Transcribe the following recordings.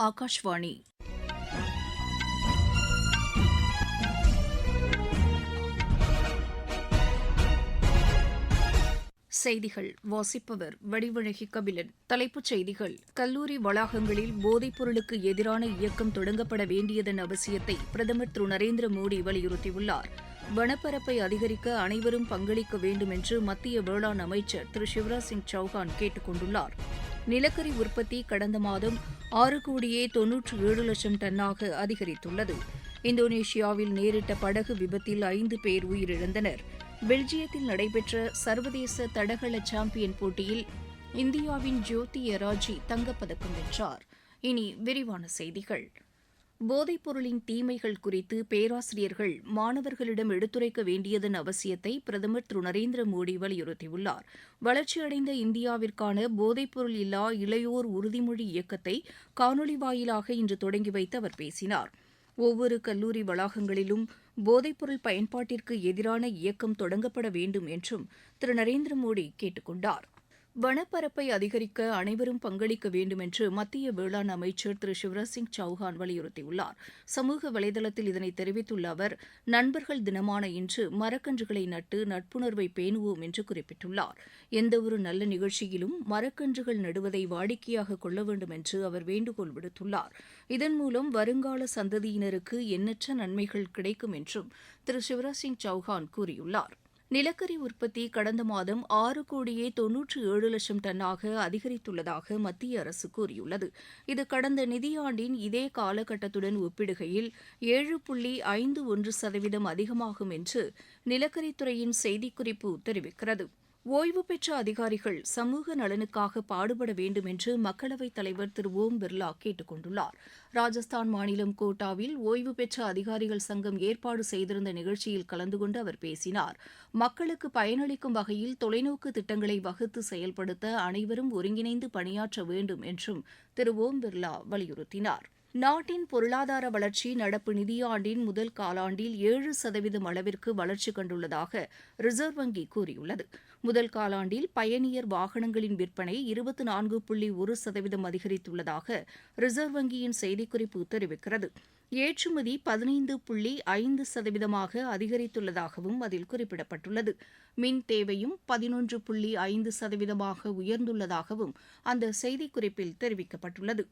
ஆகாஷ்வாணி. செய்திகள் வாசிப்பவர் வடிவழகி கபிலன். தலைப்புச் செய்திகள்: கல்லூரி வளாகங்களில் போதைப் பொருளுக்கு எதிரான இயக்கம் தொடங்கப்பட வேண்டியதன் அவசியத்தை பிரதமர் திரு நரேந்திர மோடி வலியுறுத்தியுள்ளார். வனப்பரப்பை அதிகரிக்க அனைவரும் பங்களிக்க வேண்டும் என்று மத்திய வேளாண் அமைச்சர் திரு சிவராஜ் சிங் சௌஹான் கேட்டுக் கொண்டுள்ளார். நிலக்கரி உற்பத்தி கடந்த மாதம் 6,97,00,000 டன்னாக அதிகரித்துள்ளது. இந்தோனேஷியாவில் நேரிட்ட படகு விபத்தில் 5 பேர் உயிரிழந்தனர். பெல்ஜியத்தில் நடைபெற்ற சர்வதேச தடகள சாம்பியன் போட்டியில் இந்தியாவின் ஜோதி எராஜி தங்கப்பதக்கம் வென்றார். இனி விரிவான செய்திகள். போதைப் பொருளின் தீமைகள் குறித்து பேராசிரியர்கள் மாணவர்களிடம் எடுத்துரைக்க வேண்டியதன் அவசியத்தை பிரதமர் திரு நரேந்திர மோடி வலியுறுத்தியுள்ளார். வளர்ச்சியடைந்த இந்தியாவிற்கான போதைப்பொருள் இல்லா இளையோர் உறுதிமொழி இயக்கத்தை காணொலி வாயிலாக இன்று தொடங்கி வைத்து அவர் பேசினார். ஒவ்வொரு கல்லூரி வளாகங்களிலும் போதைப்பொருள் பயன்பாட்டிற்கு எதிரான இயக்கம் தொடங்கப்பட வேண்டும் என்றும் திரு நரேந்திர மோடி கேட்டுக் கொண்டார். வனப்பரப்பை அதிகரிக்க அனைவரும் பங்களிக்க வேண்டும் என்று மத்திய வேளாண் அமைச்சர் திரு சிவராஜ் சிங் சௌஹான் வலியுறுத்தியுள்ளார். சமூக வலைதளத்தில் இதனை தெரிவித்துள்ள அவர், நண்பர்கள் தினமான இன்று மரக்கன்றுகளை நட்டு நட்புணர்வை பேணுவோம் என்று குறிப்பிட்டுள்ளார். எந்தவொரு நல்ல நிகழ்ச்சியிலும் மரக்கன்றுகள் நடுவதை வாடிக்கையாக கொள்ள வேண்டும் என்று அவர் வேண்டுகோள் விடுத்துள்ளார். இதன் மூலம் வருங்கால சந்ததியினருக்கு எண்ணற்ற நன்மைகள் கிடைக்கும் என்றும் திரு சிவராஜ் சிங் சௌஹான் கூறியுள்ளார். நிலக்கரி உற்பத்தி கடந்த மாதம் 6,97,00,000 டன்னாக அதிகரித்துள்ளதாக மத்திய அரசு கூறியுள்ளது. இது கடந்த நிதியாண்டின் இதே காலகட்டத்துடன் ஒப்பிடுகையில் 7.51% அதிகமாகும் என்று நிலக்கரித்துறையின் செய்திக்குறிப்பு தெரிவிக்கிறது. ஓய்வு பெற்ற அதிகாரிகள் சமூக நலனுக்காக பாடுபட வேண்டும் என்று மக்களவைத் தலைவர் திரு ஓம் பிர்லா கேட்டுக் கொண்டுள்ளார். ராஜஸ்தான் மாநிலம் கோட்டாவில் ஓய்வு பெற்ற அதிகாரிகள் சங்கம் ஏற்பாடு செய்திருந்த நிகழ்ச்சியில் கலந்து கொண்டு அவர் பேசினார். மக்களுக்கு பயனளிக்கும் வகையில் தொலைநோக்கு திட்டங்களை வகுத்து செயல்படுத்த அனைவரும் ஒருங்கிணைந்து பணியாற்ற வேண்டும் என்றும் திரு ஓம் பிர்லா வலியுறுத்தினார். நாட்டின் பொருளாதார வளர்ச்சி நடப்பு நிதியாண்டின் முதல் காலாண்டில் 7% அளவிற்கு வளர்ச்சி கண்டுள்ளதாக ரிசர்வ் வங்கி கூறியுள்ளது. முதல் காலாண்டில் பயணியர் வாகனங்களின் விற்பனை 24.1% அதிகரித்துள்ளதாக ரிசர்வ் வங்கியின் செய்திக்குறிப்பு தெரிவிக்கிறது. ஏற்றுமதி 15.5% அதிகரித்துள்ளதாகவும் அதில் குறிப்பிடப்பட்டுள்ளது. மின் தேவையும் 11.5% உயர்ந்துள்ளதாகவும் அந்த செய்திக்குறிப்பில் தெரிவிக்கப்பட்டுள்ளது.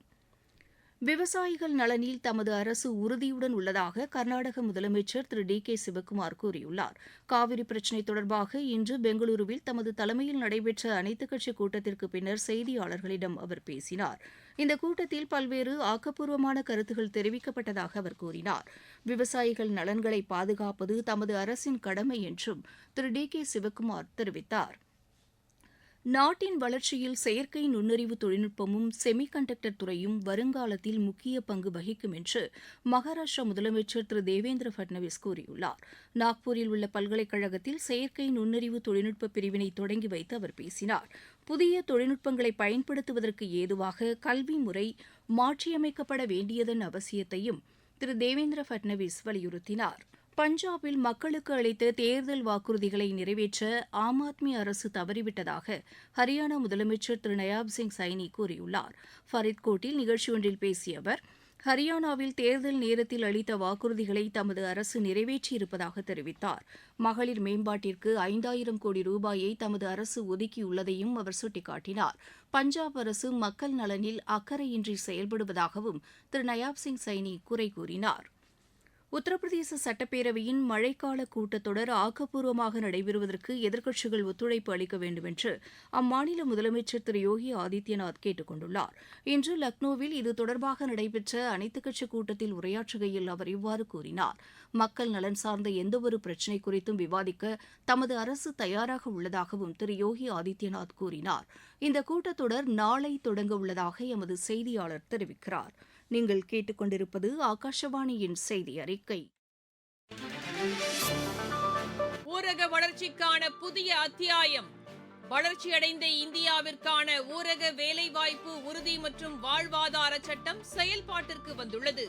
விவசாயிகள் நலனில் தமது அரசு உறுதியுடன் உள்ளதாக கர்நாடக முதலமைச்சர் திரு டி கே சிவக்குமார் கூறியுள்ளார். காவிரி பிரச்சினை தொடர்பாக இன்று பெங்களூருவில் தமது தலைமையில் நடைபெற்ற அனைத்துக் கட்சி கூட்டத்திற்கு பின்னர் செய்தியாளர்களிடம் அவர் பேசினார். இந்த கூட்டத்தில் பல்வேறு ஆக்கப்பூர்வமான கருத்துகள் தெரிவிக்கப்பட்டதாக அவர் கூறினார். விவசாயிகள் நலன்களை பாதுகாப்பது தமது அரசின் கடமை என்றும் திரு டி கே சிவக்குமார் தெரிவித்தார். நாட்டின் வளர்ச்சியில் செயற்கை நுண்ணறிவு தொழில்நுட்பமும் செமிகண்டக்டர் துறையும் வருங்காலத்தில் முக்கிய பங்கு வகிக்கும் என்று மகாராஷ்டிரா முதலமைச்சர் திரு தேவேந்திர பட்னவிஸ் கூறியுள்ளார். நாக்பூரில் உள்ள பல்கலைக்கழகத்தில் செயற்கை நுண்ணறிவு தொழில்நுட்ப பிரிவினை தொடங்கி வைத்து அவர் பேசினார். புதிய தொழில்நுட்பங்களை பயன்படுத்துவதற்கு ஏதுவாக கல்வி முறை மாற்றியமைக்கப்பட வேண்டியதன் அவசியத்தையும் திரு தேவேந்திர பட்னவிஸ் வலியுறுத்தினார். பஞ்சாபில் மக்களுக்கு அளித்த தேர்தல் வாக்குறுதிகளை நிறைவேற்ற ஆம் ஆத்மி அரசு தவறிவிட்டதாக ஹரியானா முதலமைச்சர் திரு நயாப் சிங் சைனி கூறியுள்ளார். ஃபரித்கோட்டில் நிகழ்ச்சி ஒன்றில் பேசிய அவர், ஹரியானாவில் தேர்தல் நேரத்தில் அளித்த வாக்குறுதிகளை தமது அரசு நிறைவேற்றியிருப்பதாக தெரிவித்தார். மகளிர் மேம்பாட்டிற்கு 5,000 கோடி ரூபாயை தமது அரசு ஒதுக்கியுள்ளதையும் அவர் சுட்டிக்காட்டினார். பஞ்சாப் அரசு மக்கள் நலனில் அக்கறையின்றி செயல்படுவதாகவும் திரு நயாப் சிங் சைனி குறை கூறினார். உத்தரப்பிரதேச சட்டப்பேரவையின் மழைக்கால கூட்டத்தொடர் ஆக்கப்பூர்வமாக நடைபெறுவதற்கு எதிர்க்கட்சிகள் ஒத்துழைப்பு அளிக்க வேண்டும் என்று அம்மாநில முதலமைச்சர் திரு யோகி ஆதித்யநாத் கேட்டுக் கொண்டுள்ளார். இன்று லக்னோவில் இது தொடர்பாக நடைபெற்ற அனைத்துக் கட்சி கூட்டத்தில் உரையாற்றுகையில் அவர் இவ்வாறு கூறினார். மக்கள் நலன் சார்ந்த எந்தவொரு பிரச்சினை குறித்தும் விவாதிக்க தமது அரசு தயாராக உள்ளதாகவும் திரு யோகி ஆதித்யநாத் கூறினார். இந்த கூட்டத்தொடர் நாளை தொடங்க உள்ளதாக எமது செய்தியாளர் தெரிவிக்கிறார். நீங்கள் கேட்டுக்கொண்டிருப்பது ஆகாஷவாணியின் செய்தி அறிக்கை. ஊரக வளர்ச்சிக்கான புதிய அத்தியாயம். வளர்ச்சியடைந்த இந்தியாவிற்கான ஊரக வேலைவாய்ப்பு உறுதி மற்றும் வாழ்வாதார சட்டம் செயல்பாட்டிற்கு வந்துள்ளது.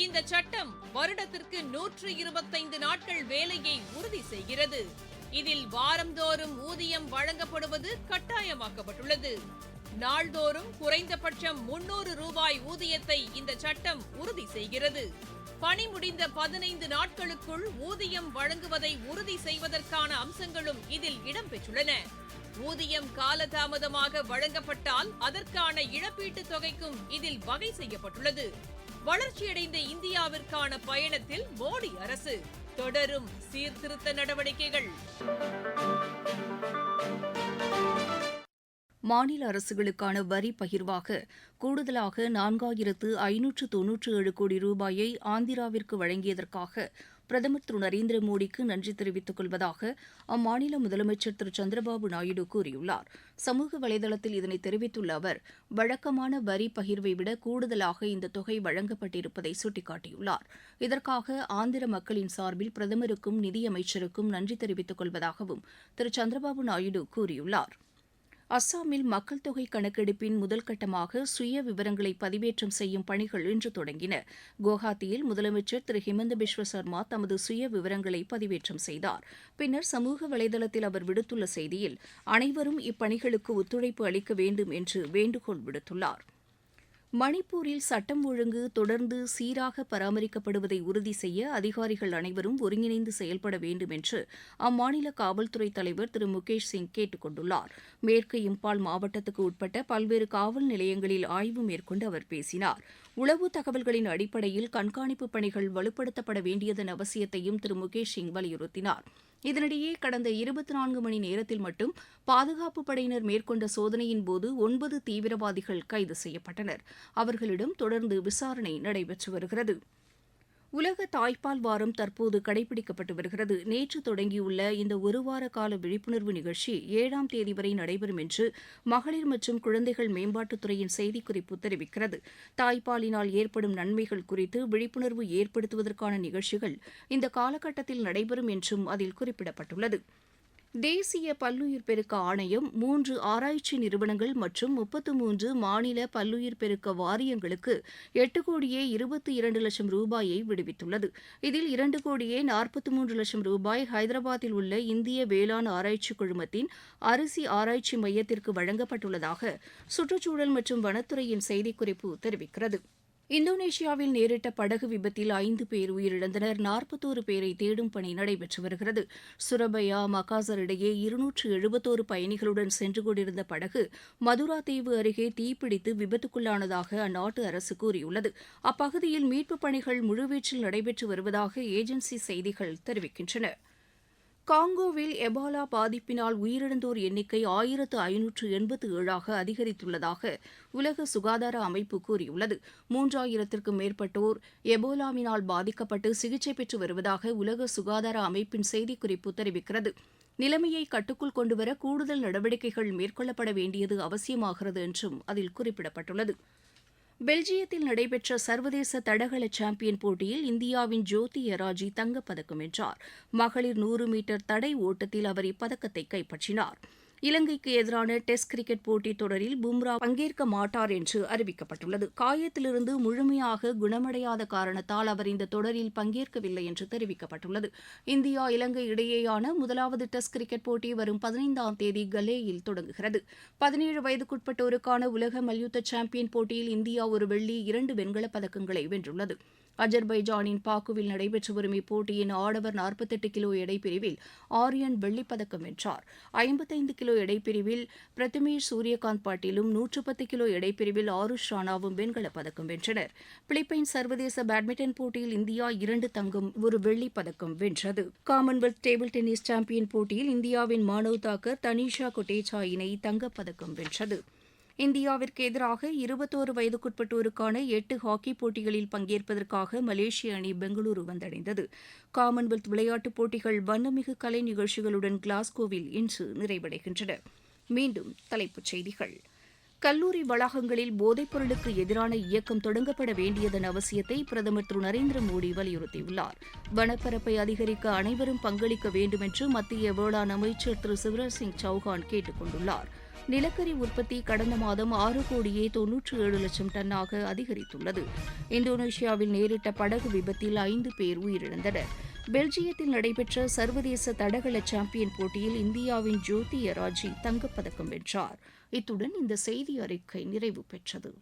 இந்த சட்டம் வருடத்திற்கு 125 நாட்கள் வேலையை உறுதி செய்கிறது. இதில் வாரந்தோறும் ஊதியம் வழங்கப்படுவது கட்டாயமாக்கப்பட்டுள்ளது. நாள்தோறும் குறைந்தபட்சம் 300 ரூபாய் ஊதியத்தை இந்த சட்டம் உறுதி செய்கிறது. பணி முடிந்த 15 நாட்களுக்குள் ஊதியம் வழங்குவதை உறுதி செய்வதற்கான அம்சங்களும் இதில் இடம்பெற்றுள்ளன. ஊதியம் காலதாமதமாக வழங்கப்பட்டால் அதற்கான இழப்பீட்டுத் தொகைக்கும் இதில் வகை செய்யப்பட்டுள்ளது. வளர்ச்சியடைந்த இந்தியாவிற்கான பயணத்தில் மோடி அரசு தொடரும் சீர்திருத்த நடவடிக்கைகள். மாநில அரசுகளுக்கான வரி பகிர்வாக கூடுதலாக 4597 கோடி ரூபாயை ஆந்திராவிற்கு வழங்கியதற்காக பிரதமர் திரு நரேந்திர மோடிக்கு நன்றி தெரிவித்துக் கொள்வதாக அம்மாநில முதலமைச்சர் திரு சந்திரபாபு நாயுடு கூறியுள்ளார். சமூக வலைதளத்தில் இதனை தெரிவித்துள்ள அவர், வழக்கமான வரி பகிர்வை விட கூடுதலாக இந்த தொகை வழங்கப்பட்டிருப்பதை சுட்டிக்காட்டியுள்ளார். இதற்காக ஆந்திர மக்களின் சார்பில் பிரதமருக்கும் நிதியமைச்சருக்கும் நன்றி தெரிவித்துக் கொள்வதாகவும் திரு சந்திரபாபு நாயுடு கூறியுள்ளார். அஸ்ஸாமில் மக்கள் தொகை கணக்கெடுப்பின் முதல் கட்டமாக சுய விவரங்களை பதிவேற்றம் செய்யும் பணிகள் இன்று தொடங்கின. குவஹாத்தியில் முதலமைச்சர் திரு ஹிமந்த பிஸ்வ சர்மா தமது சுய விவரங்களை பதிவேற்றம் செய்தார். பின்னர் சமூக வலைதளத்தில் அவர் விடுத்துள்ள செய்தியில், அனைவரும் இப்பணிகளுக்கு ஒத்துழைப்பு அளிக்க வேண்டும் என்று வேண்டுகோள் விடுத்துள்ளார். மணிப்பூரில் சட்டம் ஒழுங்கு தொடர்ந்து சீராக பராமரிக்கப்படுவதை உறுதி செய்ய அதிகாரிகள் அனைவரும் ஒருங்கிணைந்து செயல்பட வேண்டும் என்று அம்மாநில காவல்துறை தலைவர் திரு முகேஷ் சிங் கேட்டுக் கொண்டுள்ளார். மேற்கு இம்பால் மாவட்டத்துக்கு உட்பட்ட பல்வேறு காவல் நிலையங்களில் ஆய்வு மேற்கொண்டு அவர் பேசினார். உளவு தகவல்களின் அடிப்படையில் கண்காணிப்பு பணிகள் வலுப்படுத்தப்பட வேண்டியதன் அவசியத்தையும் திரு முகேஷ் சிங் வலியுறுத்தினார். இதனிடையே கடந்த 24 மணி நேரத்தில் மட்டும் பாதுகாப்புப் படையினர் மேற்கொண்ட சோதனையின் போது 9 தீவிரவாதிகள் கைது செய்யப்பட்டனர். அவர்களிடம் தொடர்ந்து விசாரணை நடைபெற்று வருகிறது. உலக தாய்ப்பால் வாரம் தற்போது கடைபிடிக்கப்பட்டு வருகிறது. நேற்று தொடங்கியுள்ள இந்த ஒருவார கால விழிப்புணர்வு நிகழ்ச்சி 7ஆம் தேதி வரை நடைபெறும் என்று மகளிர் மற்றும் குழந்தைகள் மேம்பாட்டுத்துறையின் செய்திக்குறிப்பு தெரிவிக்கிறது. தாய்ப்பாலினால் ஏற்படும் நன்மைகள் குறித்து விழிப்புணர்வு ஏற்படுத்துவதற்கான நிகழ்ச்சிகள் இந்த காலகட்டத்தில் நடைபெறும் என்றும் அதில் குறிப்பிடப்பட்டுள்ளது. தேசிய பல்லுயிர் பெருக்க ஆணையம் 3 ஆராய்ச்சி நிறுவனங்கள் மற்றும் 33 மாநில பல்லுயிர் பெருக்க வாரியங்களுக்கு 8,22 லட்சம் ரூபாயை விடுவித்துள்ளது. இதில் 2,43 லட்சம் ரூபாய் ஹைதராபாத்தில் உள்ள இந்திய வேளாண் ஆராய்ச்சி குழுமத்தின் அரிசி ஆராய்ச்சி மையத்திற்கு வழங்கப்பட்டுள்ளதாக சுற்றுச்சூழல் மற்றும் வனத்துறையின் செய்திக்குறிப்பு தெரிவிக்கிறது. இந்தோனேஷியாவில் நேரிட்ட படகு விபத்தில் 5 பேர் உயிரிழந்தனர். 41 பேரை தேடும் பணி நடைபெற்று வருகிறது. சுரபயா மக்காசர் இடையே 271 பயணிகளுடன் சென்று கொண்டிருந்த படகு மதுரா தீவு அருகே தீப்பிடித்து விபத்துக்குள்ளானதாக அந்நாட்டு அரசு கூறியுள்ளது. அப்பகுதியில் மீட்புப் பணிகள் முழுவீச்சில் நடைபெற்று வருவதாக ஏஜென்சி செய்திகள் தெரிவிக்கின்றன. காங்கோவில் எபாலா பாதிப்பினால் உயிரிழந்தோர் எண்ணிக்கை 1587ஆக அதிகரித்துள்ளதாக உலக சுகாதார அமைப்பு கூறியுள்ளது. 3000த்திற்கும் மேற்பட்டோர் எபோலாவினால் பாதிக்கப்பட்டு சிகிச்சை பெற்று வருவதாக உலக சுகாதார அமைப்பின் செய்திக்குறிப்பு தெரிவிக்கிறது. நிலைமையை கட்டுக்குள் கொண்டுவர கூடுதல் நடவடிக்கைகள் மேற்கொள்ளப்பட வேண்டியது அவசியமாகிறது என்றும் அதில் குறிப்பிடப்பட்டுள்ளது. பெல்ஜியத்தில் நடைபெற்ற சர்வதேச தடகள சாம்பியன் போட்டியில் இந்தியாவின் ஜோதி எராஜி தங்கப்பதக்கம் வென்றார். மகளிர் 100 மீட்டர் தடை ஓட்டத்தில் அவர் இப்பதக்கத்தை கைப்பற்றினார். இலங்கைக்கு எதிரான டெஸ்ட் கிரிக்கெட் போட்டித் தொடரில் பும்ரா பங்கேற்க மாட்டார் என்று அறிவிக்கப்பட்டுள்ளது. காயத்திலிருந்து முழுமையாக குணமடையாத காரணத்தால் அவர் இந்த தொடரில் பங்கேற்கவில்லை என்று தெரிவிக்கப்பட்டுள்ளது. இந்தியா இலங்கை இடையேயான முதலாவது டெஸ்ட் கிரிக்கெட் போட்டி வரும் 15ஆம் தேதி கலேயில் தொடங்குகிறது. 17 வயதுக்குட்பட்டோருக்கான உலக மல்யுத்த சாம்பியன் போட்டியில் இந்தியா ஒரு வெள்ளி 2 வெண்கலப் பதக்கங்களை வென்றுள்ளது. அஜர்பைஜானின் பாக்குவில் நடைபெற்று வரும் இப்போட்டியின் ஆடவர் 48 கிலோ எடைப்பிரிவில் ஆரியன் வெள்ளிப்பதக்கம் வென்றார். 55 கிலோ எடைப்பிரிவில் பிரதமேஷ் சூரியகாந்த் பாட்டீலும் 110 கிலோ எடைப்பிரிவில் ஆருஷ் ராணாவும் வெண்கலப் பதக்கம் வென்றனர். பிலிப்பைன்ஸ் சர்வதேச பேட்மிண்டன் போட்டியில் இந்தியா 2 தங்கம் 1 வெள்ளிப் பதக்கம் வென்றது. காமன்வெல்த் டேபிள் டென்னிஸ் சாம்பியன் போட்டியில் இந்தியாவின் மானவ் தாக்கர் தனிஷா கொட்டேச்சா இணை தங்கப்பதக்கம் வென்றது. இந்தியாவிற்கு எதிராக 21 வயதுக்குட்பட்டோருக்கான 8 ஹாக்கி போட்டிகளில் பங்கேற்பதற்காக மலேசிய அணி பெங்களூரு வந்தடைந்தது. காமன்வெல்த் விளையாட்டுப் போட்டிகள் வண்ணமிகு கலை நிகழ்ச்சிகளுடன் கிளாஸ்கோவில் இன்று நிறைவடைகின்றன. மீண்டும் தலைப்புச் செய்திகள். கல்லூரி வளாகங்களில் போதைப் பொருளுக்கு எதிரான இயக்கம் தொடங்கப்பட வேண்டியதன் அவசியத்தை பிரதமர் திரு நரேந்திர மோடி வலியுறுத்தியுள்ளார். வனப்பரப்பை அதிகரிக்க அனைவரும் பங்களிக்க வேண்டும் என்று மத்திய வேளாண் அமைச்சர் திரு சிவராஜ் சிங் சௌஹான் கேட்டுக் கொண்டுள்ளார். நிலக்கரி உற்பத்தி கடந்த மாதம் 6,97,00,000 டன்னாக அதிகரித்துள்ளது. இந்தோனேஷியாவில் நேரிட்ட படகு விபத்தில் 5 பேர் உயிரிழந்தனர். பெல்ஜியத்தில் நடைபெற்ற சர்வதேச தடகள சாம்பியன் போட்டியில் இந்தியாவின் ஜோதி எராஜி தங்கப்பதக்கம் வென்றார். இத்துடன் இந்த செய்தி அறிக்கை நிறைவு பெற்றது.